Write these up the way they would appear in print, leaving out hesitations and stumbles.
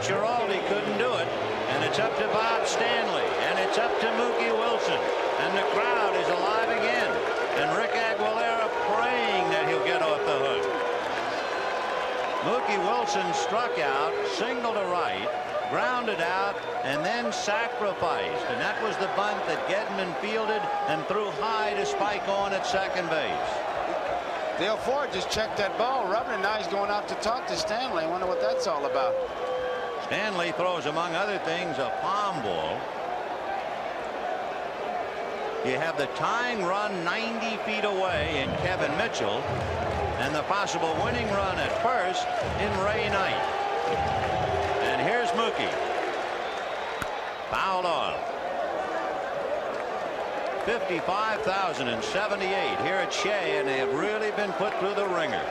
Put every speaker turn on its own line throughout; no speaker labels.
Giraldi couldn't do it. And it's up to Bob Stanley. And it's up to Mookie Wilson. And the crowd is alive again. And Rick Aguilera praying that he'll get off the hook. Mookie Wilson struck out, single to right, grounded out, and then sacrificed. And that was the bunt that Gedman fielded and threw high to Spike on at second base.
Dale Ford just checked that ball, rubbing it. Now he's going out to talk to Stanley. I wonder what that's all about.
Stanley throws, among other things, a palm ball. You have the tying run 90 feet away in Kevin Mitchell, and the possible winning run at first in Ray Knight. And here's Mookie. Fouled off. 55,078 here at Shea, and they have really been put through the ringer.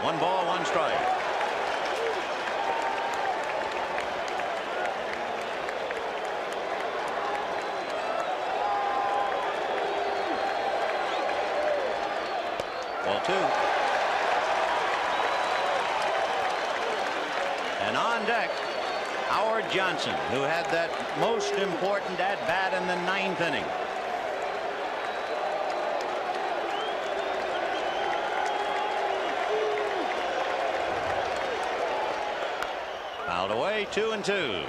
One ball, one strike. Ball two. And on deck, Howard Johnson, who had that most important at-bat in the ninth inning. Fouled away, 2-2.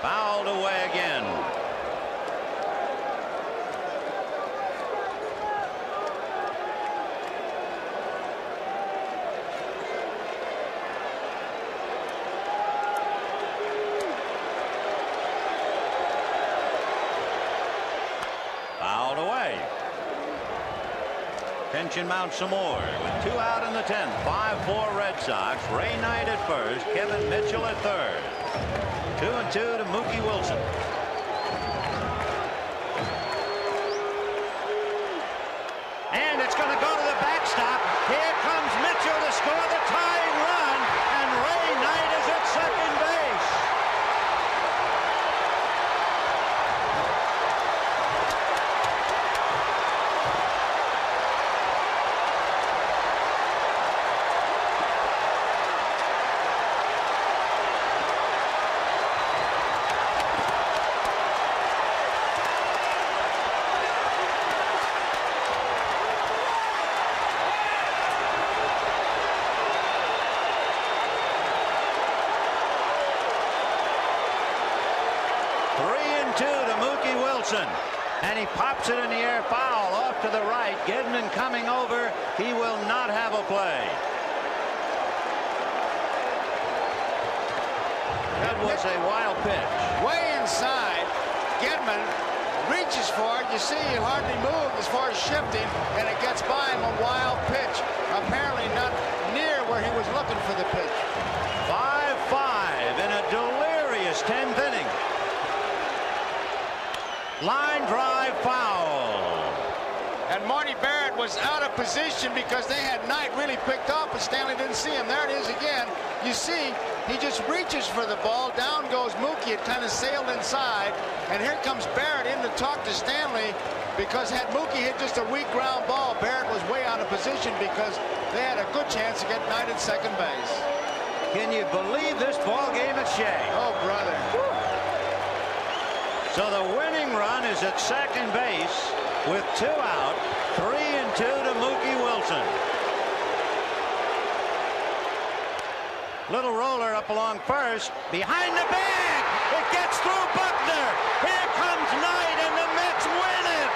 Fouled away again. Fouled away. Tension mounts some more with 2 out in the 10th. 5-4 Red Sox. Ray Knight at first. Kevin Mitchell at third. 2-2 to Mookie Wilson. And it's going to go to the backstop. Here comes Mitchell to score the tying run, and Ray Knight is at second base. And he pops it in the air, foul off to the right. Gedman coming over. He will not have a play. That was a wild pitch.
Way inside. Gedman reaches for it. You see he hardly moved as far as shifting, and it gets by him. A wild pitch. Apparently not near where he was looking for the pitch.
5-5 in a delirious 10th inning. Line drive foul.
And Marty Barrett was out of position because they had Knight really picked up, but Stanley didn't see him. There it is again. You see, he just reaches for the ball. Down goes Mookie. It kind of sailed inside. And here comes Barrett in to talk to Stanley, because had Mookie hit just a weak ground ball, Barrett was way out of position because they had a good chance to get Knight at second base.
Can you believe this ball game at Shea?
Oh, brother.
So the winning run is at second base with 2 out, 3-2 to Mookie Wilson. Little roller up along first, behind the bag. It gets through Buckner. Here comes Knight, and the Mets win it.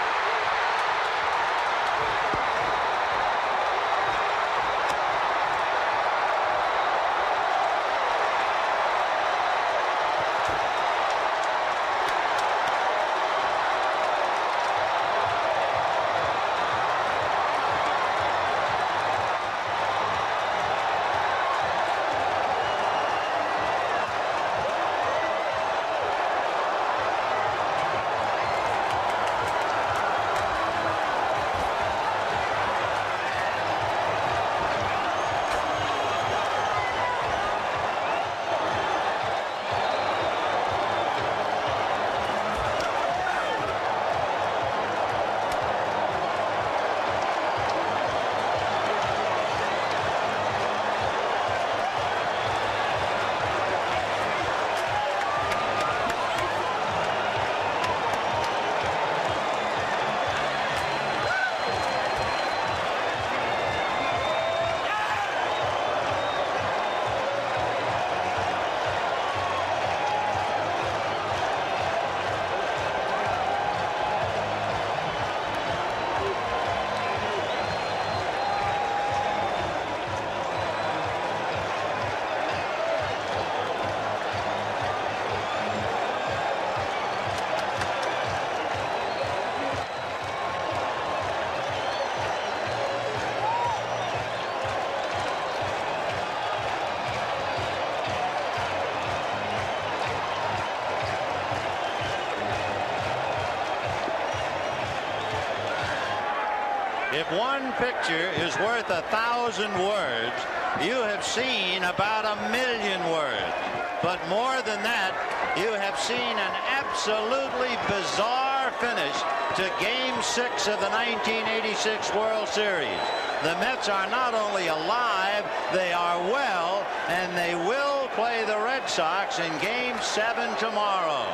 If one picture is worth 1,000 words, you have seen about 1,000,000 words. But more than that, you have seen an absolutely bizarre finish to Game 6 of the 1986 World Series. The Mets are not only alive, they are well, and they will play the Red Sox in Game 7 tomorrow.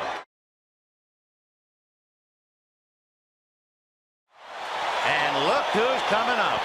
And look who's coming up.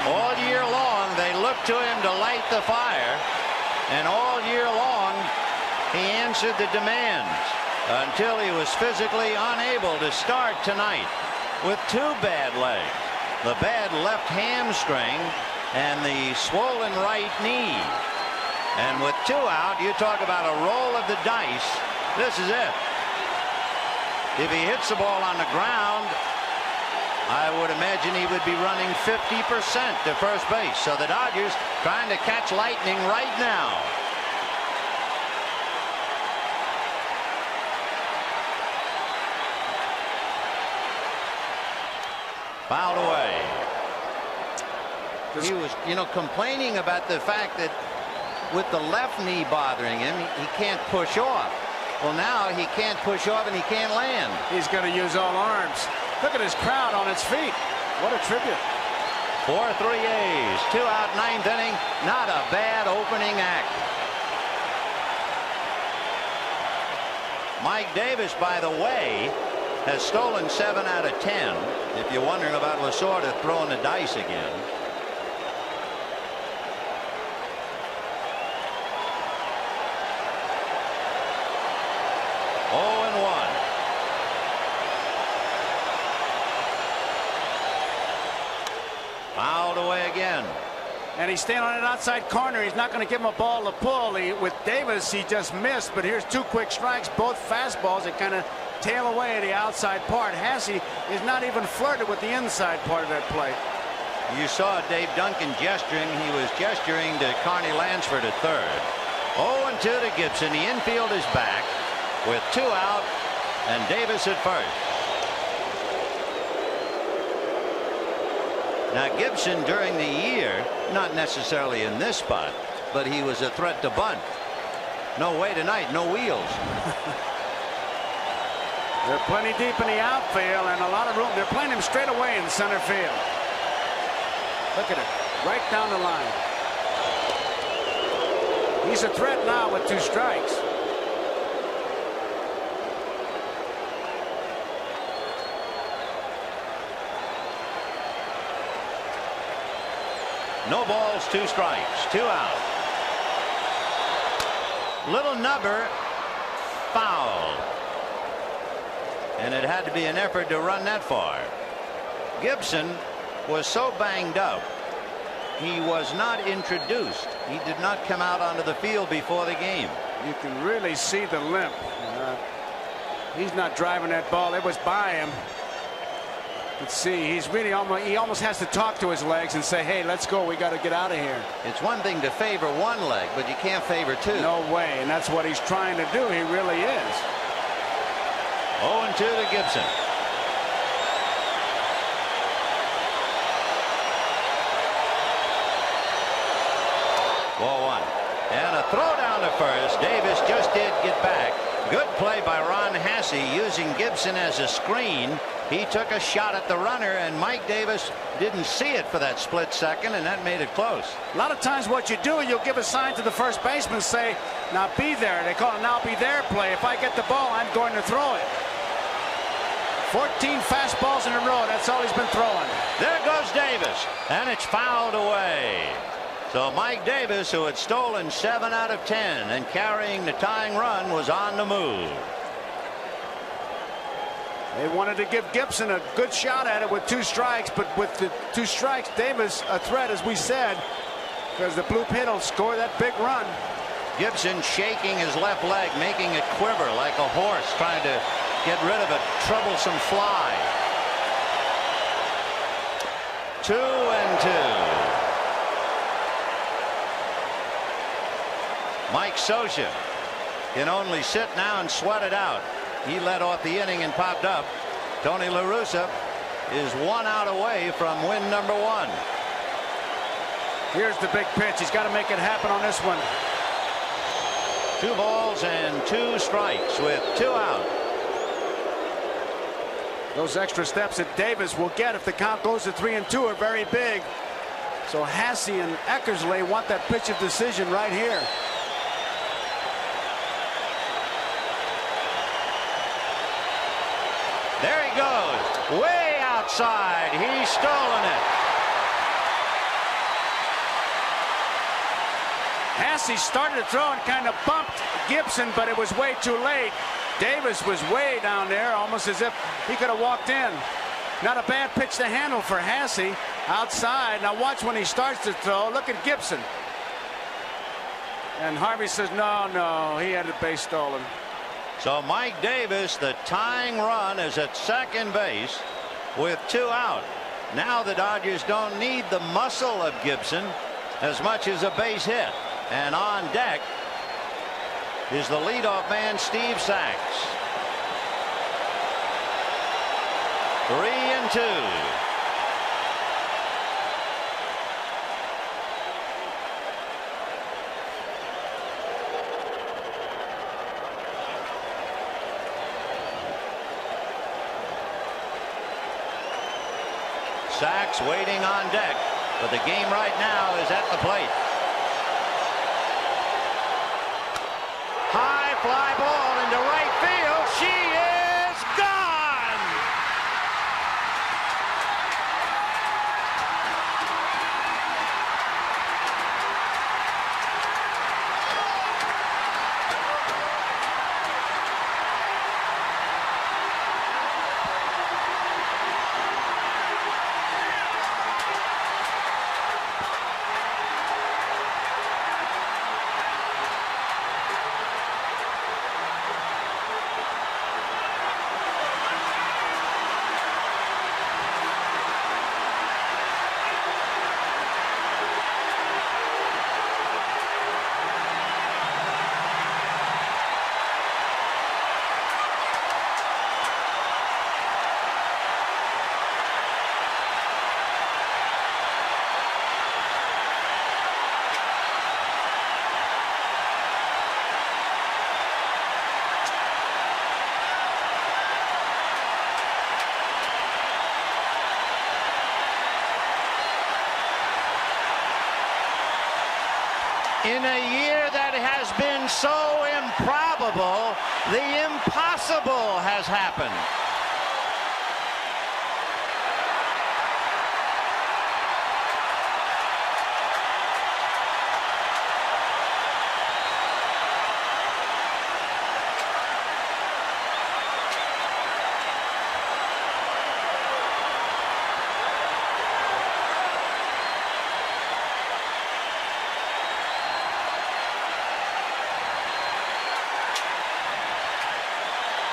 All year long, they looked to him to light the fire, and all year long, he answered the demands until he was physically unable to start tonight with two bad legs, the bad left hamstring and the swollen right knee. And with two out, you talk about a roll of the dice. This is it. If he hits the ball on the ground, I would imagine he would be running 50% to first base. So the Dodgers trying to catch lightning right now. Fouled away. He was, complaining about the fact that with the left knee bothering him, he can't push off. Well, now he can't push off and he can't land.
He's going to use all arms. Look at his crowd on its feet. What a tribute.
4-3 A's. 2 out, 9th inning. Not a bad opening act. Mike Davis, by the way, has stolen 7 out of 10. If you're wondering about Lasorda throwing the dice again. Fouled away again.
And he's staying on an outside corner. He's not going to give him a ball to pull. With Davis, he just missed. But here's two quick strikes, both fastballs that kind of tail away at the outside part. Hasse is not even flirted with the inside part of that plate.
You saw Dave Duncan gesturing. He was gesturing to Carney Lansford at third. 0-2 to Gibson. The infield is back with 2 out and Davis at first. Now Gibson during the year, not necessarily in this spot, but he was a threat to bunt. No way tonight, no wheels.
They're plenty deep in the outfield and a lot of room. They're playing him straight away in center field. Look at it, right down the line. He's a threat now with 2 strikes.
No balls, 2 strikes, 2 out. Little Nubber fouled. And it had to be an effort to run that far. Gibson was so banged up, he was not introduced. He did not come out onto the field before the game.
You can really see the limp. He's not driving that ball. It was by him. Let's see, he's really he almost has to talk to his legs and say, hey, let's go, we got to get out of here.
It's one thing to favor one leg, but you can't favor 2.
No way, and that's what he's trying to do. He really is.
0-2 to Gibson. Ball 1. And a throw down to first. Davis just did get back. Good play by Ron Hasse using Gibson as a screen. He took a shot at the runner, and Mike Davis didn't see it for that split second, and that made it close.
A lot of times what you do, you'll give a sign to the first baseman, say, now be there. They call it now be there play. If I get the ball, I'm going to throw it. 14 fastballs in a row. That's all he's been throwing.
There goes Davis, and it's fouled away. So Mike Davis, who had stolen 7 out of 10 and carrying the tying run, was on the move.
They wanted to give Gibson a good shot at it with 2 strikes, but with the 2 strikes, Davis a threat, as we said, because the Blue Pin will score that big run.
Gibson shaking his left leg, making it quiver like a horse, trying to get rid of a troublesome fly. 2-2. Mike Scioscia can only sit now and sweat it out. He led off the inning and popped up. Tony La Russa is 1 out away from win number 1.
Here's the big pitch. He's got to make it happen on this one.
2 balls and 2 strikes with 2 out.
Those extra steps that Davis will get if the count goes to 3-2 are very big. So Hasse and Eckersley want that pitch of decision right here.
There he goes, way outside. He's stolen it.
Hasse started to throw and kind of bumped Gibson, but it was way too late. Davis was way down there, almost as if he could have walked in. Not a bad pitch to handle for Hasse outside. Now watch when he starts to throw. Look at Gibson. And Harvey says, no, he had the base stolen.
So Mike Davis, the tying run, is at second base with 2 out. Now the Dodgers don't need the muscle of Gibson as much as a base hit. And on deck is the leadoff man, Steve Sax. 3-2. Sax waiting on deck, but the game right now is at the plate. High fly ball into right field. She is gone. In a year that has been so improbable, the impossible has happened.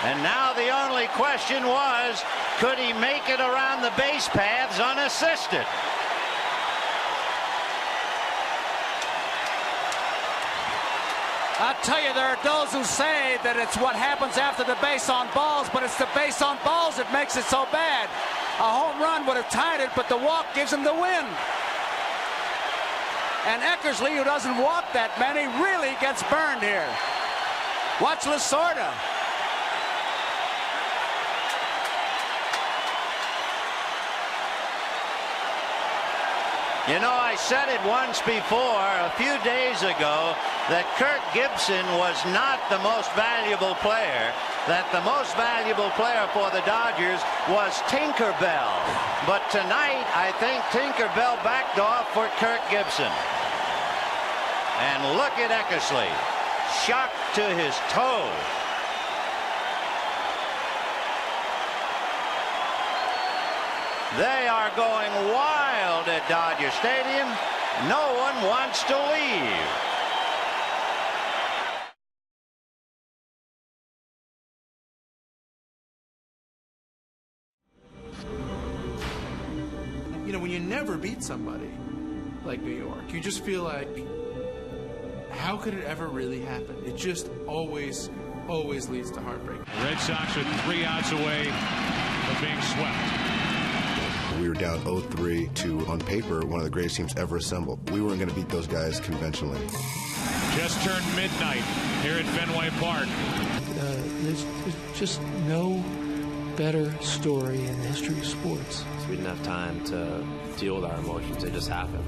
And now the only question was, could he make it around the base paths unassisted?
I'll tell you, there are those who say that it's what happens after the base on balls, but it's the base on balls that makes it so bad. A home run would have tied it, but the walk gives him the win. And Eckersley, who doesn't walk that many, really gets burned here. Watch Lasorda.
You know, I said it once before, a few days ago, that Kirk Gibson was not the most valuable player, that the most valuable player for the Dodgers was Tinkerbell. But tonight, I think Tinkerbell backed off for Kirk Gibson. And look at Eckersley, shocked to his toe. They are going wild at Dodger Stadium. No one wants to leave.
You know, when you never beat somebody like New York, you just feel like, how could it ever really happen? It just always leads to heartbreak.
The Red Sox are 3 outs away from being swept.
We were down 0-3 to, on paper, one of the greatest teams ever assembled. We weren't going to beat those guys conventionally.
Just turned midnight here at Fenway Park.
There's just no better story in the history of sports.
So we didn't have time to deal with our emotions. They just happened.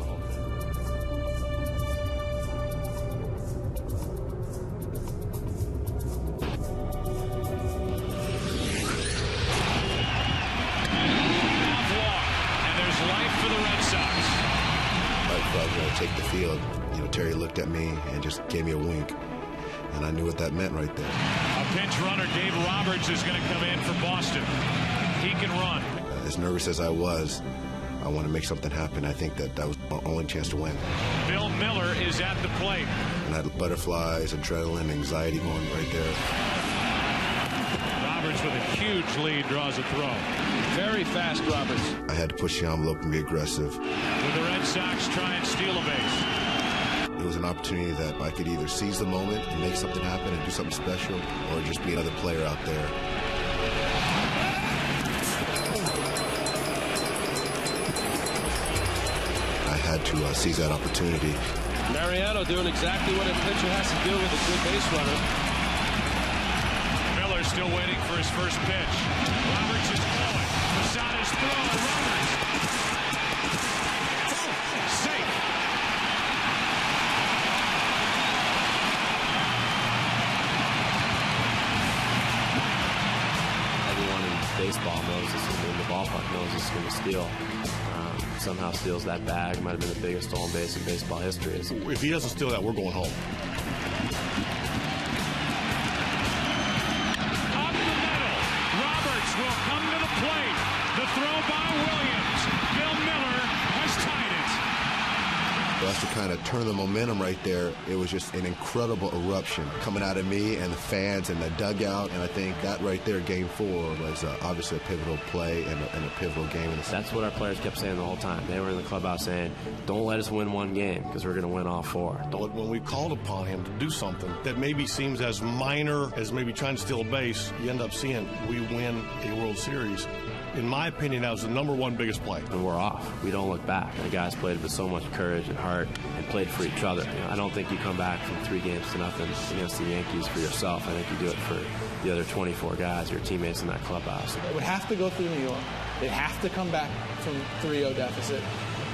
Take the field, you know, Terry looked at me and just gave me a wink, and I knew what that meant right there.
A pinch runner, Dave Roberts, is going to come in for Boston. He can run.
As nervous as I was, I want to make something happen. I think that was my only chance to win.
Bill Miller is at the plate.
And I had butterflies, adrenaline, anxiety going right there.
Roberts with a huge lead draws a throw. Very fast, Roberts.
I had to push the envelope and be aggressive.
With the Red Sox try and steal a base.
It was an opportunity that I could either seize the moment and make something happen and do something special, or just be another player out there. I had to seize that opportunity.
Mariano doing exactly what a pitcher has to do with a good base runner.
Miller still waiting for his first pitch. Roberts is going. Posada's throw. Roberts. Safe.
Everyone in baseball knows this, in the ballpark knows this is going to steal. Somehow steals that bag. Might have been the biggest stolen base in baseball history.
If he doesn't steal that, we're going home.
Up the middle. Roberts will come to the plate. The throw by Williams. Bill Miller has tied it.
For us to kind of turn the momentum right there, it was just an incredible eruption coming out of me and the fans and the dugout. And I think that right there, Game 4, was obviously a pivotal play and a pivotal game.
That's what our players kept saying the whole time. They were in the clubhouse saying, don't let us win one game because we're going to win all 4.
When we called upon him to do something that maybe seems as minor as maybe trying to steal a base, you end up seeing we win a World Series. In my opinion, that was the #1 biggest play.
And we're off. We don't look back. The guys played with so much courage and heart and played for each other. You know, I don't think you come back from 3 games to nothing against the Yankees for yourself. I think you do it for the other 24 guys, your teammates in that clubhouse.
It would have to go through New York. They'd have to come back from 3-0 deficit.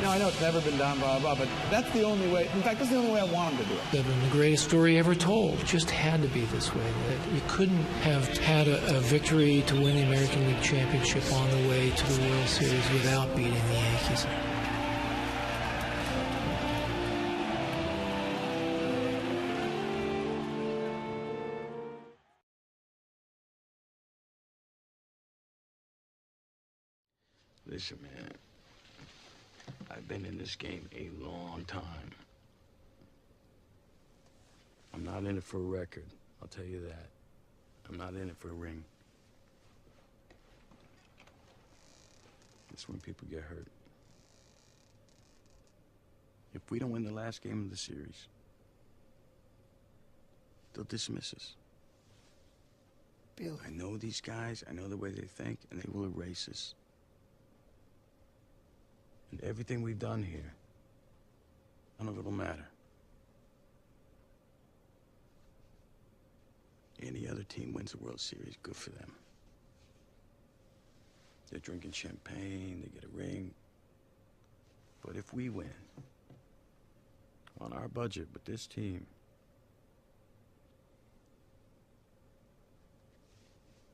Now, I know it's never been done, blah, blah, but that's the only way. In fact, that's the only way I want them to do it.
It's been the greatest story ever told. It just had to be this way. That you couldn't have had a victory to win the American League Championship on the way to the World Series without beating the Yankees.
Listen, man. I've been in this game a long time. I'm not in it for a record, I'll tell you that. I'm not in it for a ring. It's when people get hurt. If we don't win the last game of the series, they'll dismiss us. Bill, I know these guys, I know the way they think, and they will erase us. And everything we've done here, none of it'll matter. Any other team wins the World Series, good for them. They're drinking champagne, they get a ring. But if we win, on our budget with this team,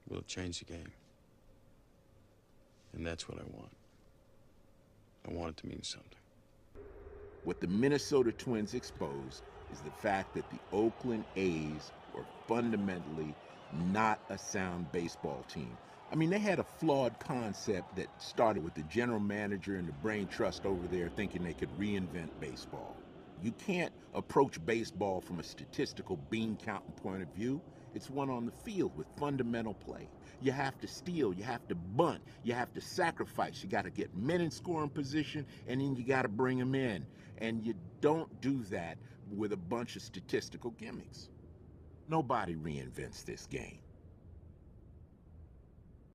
we'll change the game. And that's what I want. I want it to mean something.
What the Minnesota Twins exposed is the fact that the Oakland A's were fundamentally not a sound baseball team. I mean, they had a flawed concept that started with the general manager and the brain trust over there thinking they could reinvent baseball. You can't approach baseball from a statistical bean counting point of view. It's one on the field with fundamental play. You have to steal, you have to bunt, you have to sacrifice, you got to get men in scoring position, and then you got to bring them in. And you don't do that with a bunch of statistical gimmicks. Nobody reinvents this game.